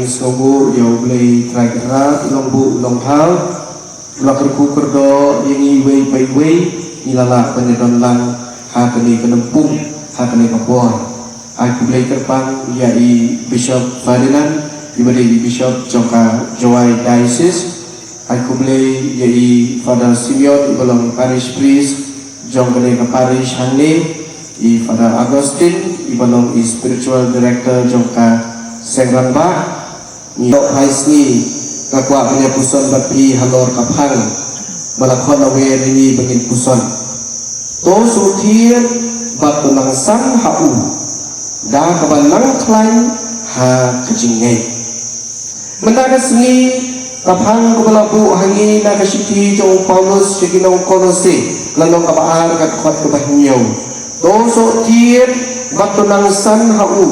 sobu yo blay tragera lombu longhal ulak kerdo yang iway payway nilala penedon lang hakani kenempung hakani Papua. Aku blay terpang yai Bishop Ferdinand ibadi Bishop Jongka Joy Diocese. Aku blay yai Father Simeon ibalong parish priest Jongkane ke parish Hangne i Father Agustin ibalong i spiritual director Jongka Sengrangba Nyok Haisni kakwa punya puson bapi halor kaphang malakon awe rini bengin puson to sutir bat tunang sang hau da kabanang klain ha kejingai mendaga sengi kaphang kubalabu hangi naga siti jong Paulus jeginong konose lanong kabaar kakhot kabahnyau to sutir bat tunang sang hau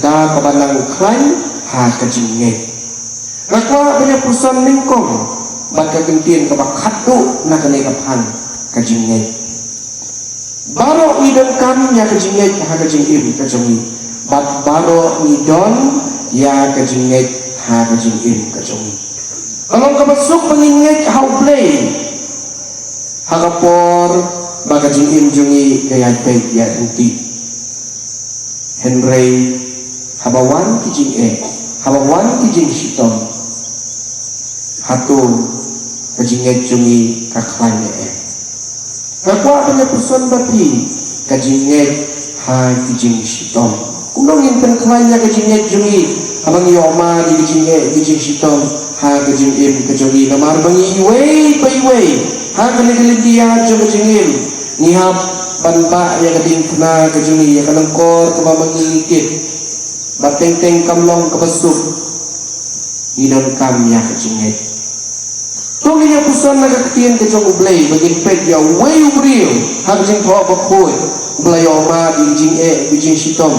da kabanang klain ha kejingai kakwa punya puson lingkong bat kagentin kabak hatu na kanay kaphan kejingai baro idon kam ya kejingai ha kejingim kejongi bat baro idon ya kejingai ha kejingim kejongi kalong kabasuk pengingai hau play hakapor baka jingim jongi kaya pay ya inti Henry habawan kijing habawan kijing sitom hatu kejingai jongi kaklanya kakwa punya person bapi kajinget ha kijing sitom kunong yung penklanya kajinget jungi abang yoma di kijing sitom ha kajing im kajongi namar bangi iway payway ha kaligalidia jong kajingim nihap banpa ya kading kena kajongi ya kanangkor kabamangigit bateng-teng kamlong kabasuk nidon kam ya kajinget tunggu ya pusan nagakatian ke jong ublay bagin peg ya way ubril haging po bakhoy ublay oma dijing sitom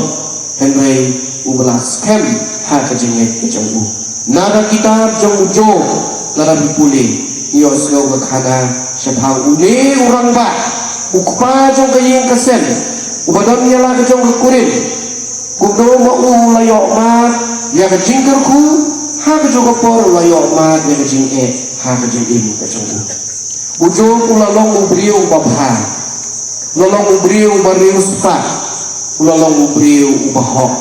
Henry ubla scam ha kajing ke jong u nada kitab jong ujo lara bipuli yo slow gakhana syabhang ule urang ba ukpa jong kayeng kasen ubadon yala ke jong kurin kudo mo ulayo ma ya kajing kerku ha ke jong por ulayo ma ya kajing ha kajing kajong ujo ulalong ubriu babha ulalong ubriu bariu spa ulalong ubriu ubahok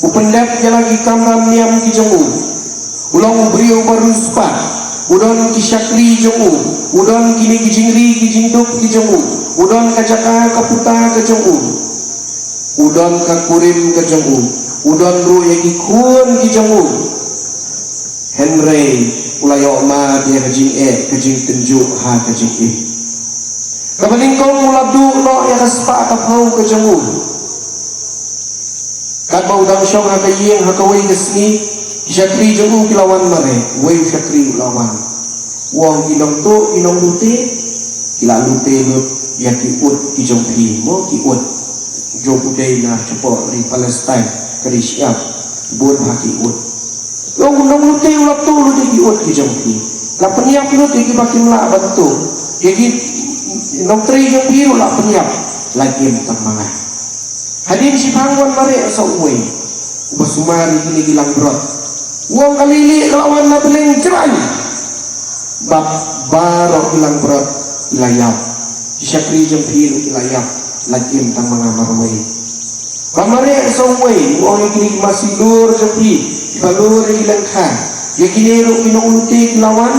upendap lagi kamram niam kijong ulang ubriu baru spa udon kisakri jong udon kini kijingri kijingduk kijong udon kajaka kaputa kajong udon kakurim kajong udon ru yagi kun kijong Henry ulayo ma dia kajing tenjuk ha kajing im kabaling kau mulabdu no ya kaspa kapau kajing kat bau dang syong ha kayeng ha kawai kesni syakri jong kilawan mare wei syakri lawan wong inong tu inong lute kila lute lut ya kiut kijong pi mo kiut jo budai na cepo di Palestine kadi siap buat ha kiut yung unang lutay ulap to lutay giot kijong pi la peniap lut yagi bakim la bantu yagi nong tri yung pi la peniap lagi tang mga hadin si pangwan mare sa uwi ubasumari gini gilang brot uang kalili lawan na beling cerai bak baro gilang brot ilayap syakri yung pi ilayap lagi tang mga marway pamare sa uwi uang gini masidur yung pi balur ilang kha ya kinero kinonguluti kilawan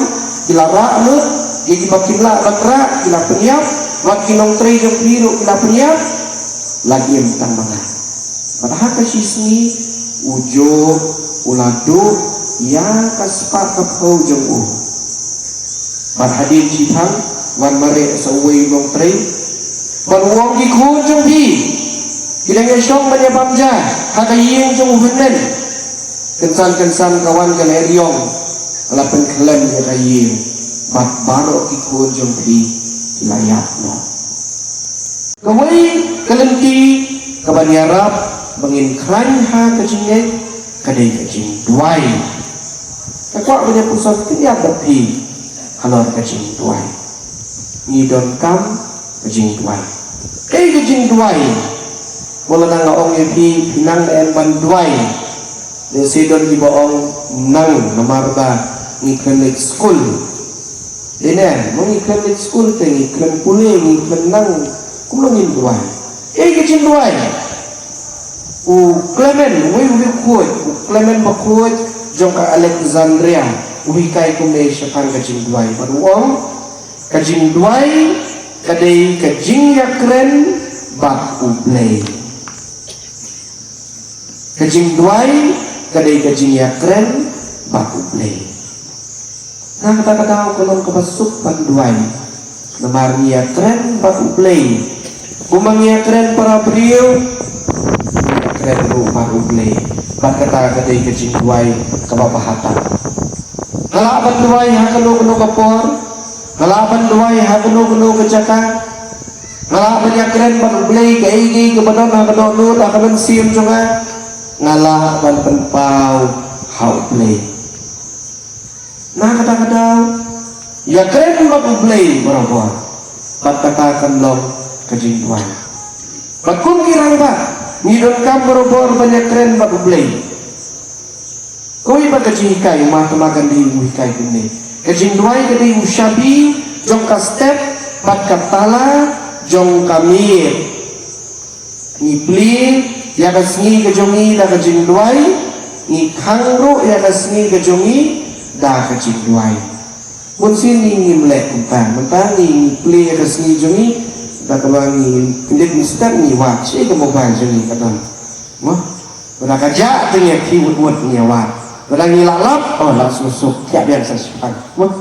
kilara alut ya kibakimla bakra kila peniap wak kinong tre yung piro kila peniap lagi emtang mga padahal kasisni ujo ulado ya kaspa kapau jong parhadin sipang wan mare sa uwi nong tre panuwang kikun jong pi kilang yasyong manyabamja hakaying jong ubennen kensan kawan kan eriong ala penkelem ya kayi bat baro kikun jong pi layat no kawai kalenti kabanyarap bangin kran ha kajingai kadai kajing duai kakwa banyak pusat tiap dapi halor kajing duai ngidon kam kajing duai kajing duai mula nang ong pi pinang en ban duai ni sidon ibaong nang namarba ngiklan school ini mengiklan school te ngiklan pule ngiklan nang kumlongin duai kecing duai Clement wi kuat Clement bakuat jongka Alexandria wi kai kumne syafan kecing duai baruang kecing duai kadai kecing yakren bak uplay kecing duai kadai kecing yakren bak uplay. Nah kata-kata kalau kebasuk panduai namarnya keren batu play umangnya keren para beliau keren rupa play bat kata-kata kecing duai kebapahatan halapan duai hakanu kapor halapan duai hakanu kecaka halapan keren batu play kaigi kebenon hakanu nur hakanu siam juga ngalah ban penpau hau play. Nah kata-kata ya keren bak play berapa bat katakan long kejing tuan bakun kirang ba ngidon kam berapa banyak keren bak play kau iba kejing ikai mah makan di ikai ini kejing tuan kedi ushabi jong ka step bat katala jong kamir ngipli ya kasngi kejongi da kejing tuan ni kangro ya kasngi kejongi dah kecil duai pun sini ngimlek kumpang mentang ni play resmi jumi dah kebangi kendit mister ni wat si kemoban jumi kadang mah dah kerja tengah kiwut ni wat dah ngilalap oh lah susuk tiap biasa sepan mah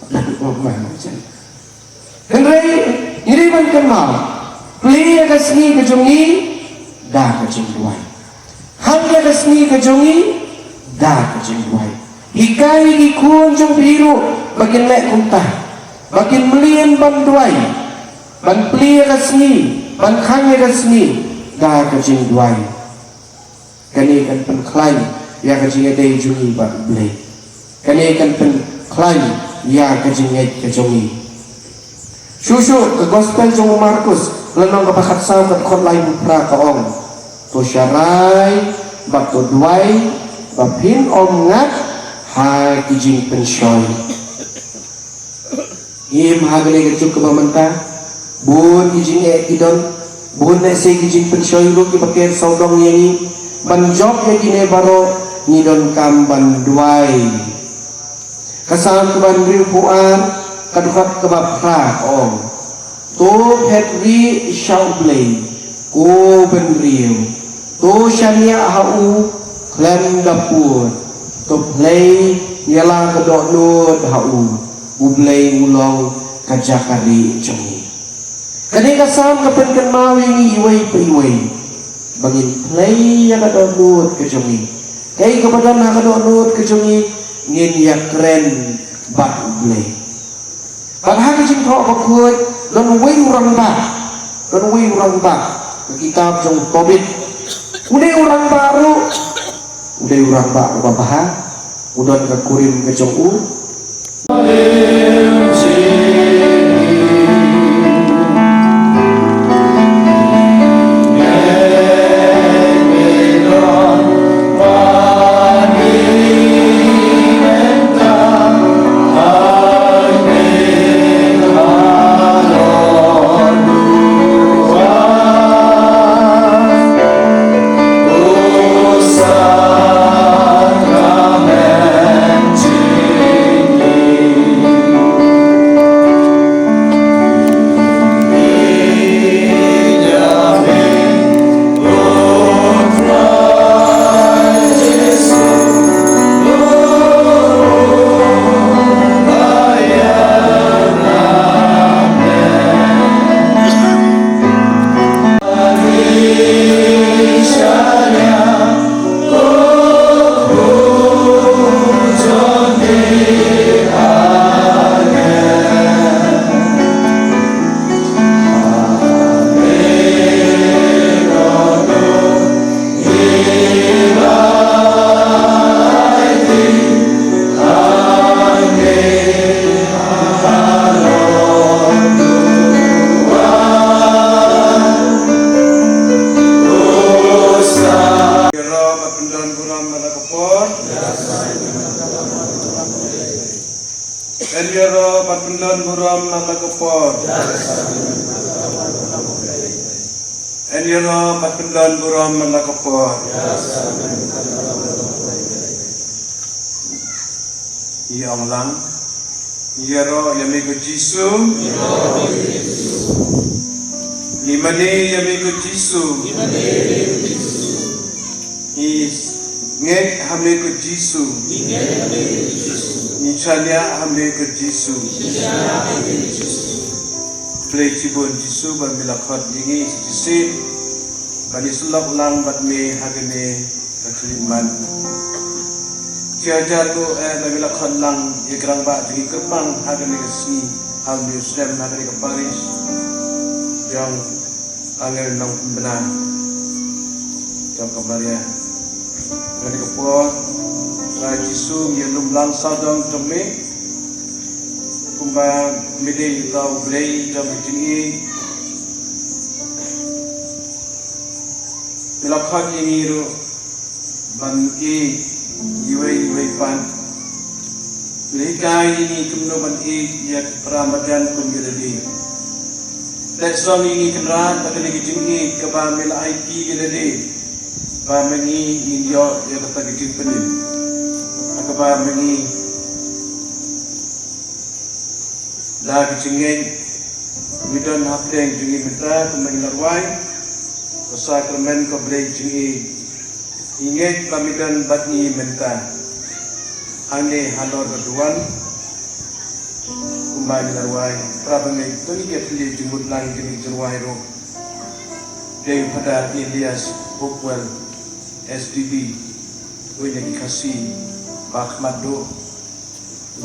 dah mana macam Henry ini ban kenal play resmi kejumi dah kecil duai hanya resmi kejumi dah kecil duai ikai ikuan jong biru bagian lek kuntah bagian melian banduai ban plia resmi ban khangnya resmi dah kecing duai kani kan penklai ya kecing ada jungi ban blai kani kan penklai ya kecing kejongi susu ke gospel jong Markus lenong kepakat sau kat khot lai putra kaong to syarai batu duai bapin om ngat hai kijing pensoi im hagale kecuk ke mamanta bun kijing kidon bun se kijing pensoi lu ki pakai saudong yang banjok yang kini baro ngidon kam banduai kasam ke bandri puan kadukat kebapra om to petri shaublay ko benriu to shania hau klan dapur to play ialah kedok nud hau bublay ulong kajakari jongi kani kasam kapan kan mawi ni iway pa iway bangin play yang kedok nud ke jongi kay kepada na kedok nud ke jongi ngin yakren bat bublay padahal kecing thok bakut don way urang ba kitab jong tobit udah orang baru udah orang bak bapak udah ke kurim ke jongku Enyero patulon buram malagapod. Enyero patulon buram malagapod. Yang lang. Yero yamigo Jisu. Imane yamigo Jisu. Ngek hamigo Jisu. Nichanya hamigo Jisu. Play cibun Jisu bermilakot ini sisi. Bani sulap lang bat me hagane kakliman. Kiajar ko bermilakot lang ikrang ba di kepang hagane kasi hal di Islam hagane ke Paris. Yang angel nang benar. Jam kemarin. Hagane ke Port. Rai Jisu yelum lang sadang jome. Kumba mede tau blei jam jingi. Melakhat ini ro ban e yuai pan. Lekai ini kumno ban e ya Ramadan kumyadi. Dat song ini kenra tak lagi jingi kaba mel IT gilade. Ba mengi India ya kata gijing penin. Akaba mengi lagi cingeng midon hapdeng jingi minta kemeng larwai sakramen ko blay jingi inget pamidan batni minta ane halor berduan kumbay larwai prabangay tuni ketli jingud lang jingi jirwai ro day pada Elias Hopewell SDB wenya dikasih Bakhmado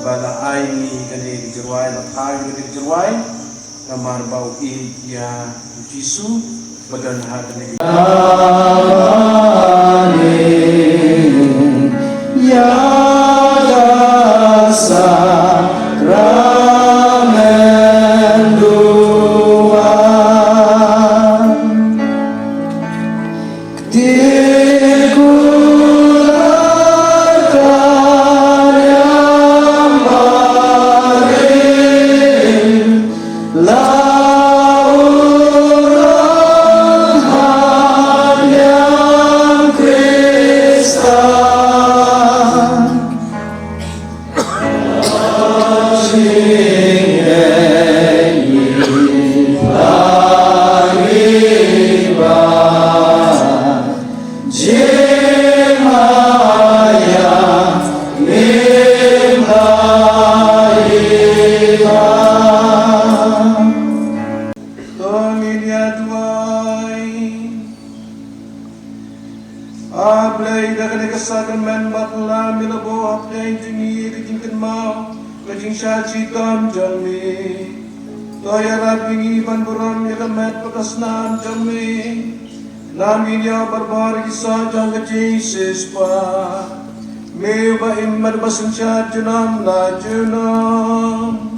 bala ay ni kani jirwai la thai ni jirwai namar bau i ya Jisu badan hadne ya jasa ramen dua Namanya barbar kisah jangka Jesus pa Meu ba imad basensyat junam la junam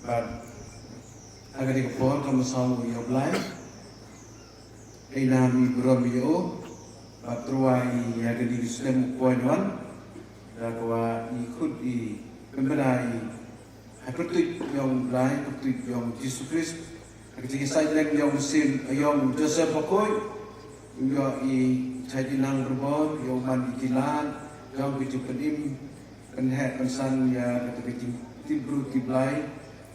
But agak dikepor kamu sama yo blai. Ina mi berom yo. But ruai agak di Islam kuanuan. Dakwa ikut di pembenai. Hakutut yang blai, hakutut yang Yesus Kristus. Ketika saya yang mesin, yang Joseph Pakoy, yang jadi nang berbon, yang mandi kilan, yang bicu penim, penhet pensan ya ketika tibru tiblai,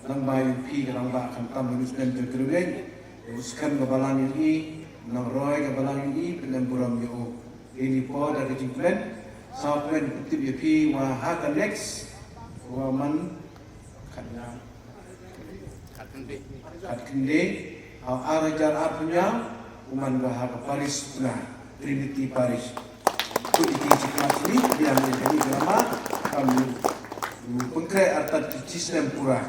nang bayu pi nang bak kantam manusia terkereng, uskan kebalang ini, nang roy kebalang ini, penemburam yo. Ini po dari jingklen, sahabat kutip ya pi wah haka next, wah man kanya. Kat kende, arajar arpunya, uman bahasa Paris na Trinity Paris. Kudi kisi kelas ini, biar menjadi drama, kami pengkre artat sistem pura.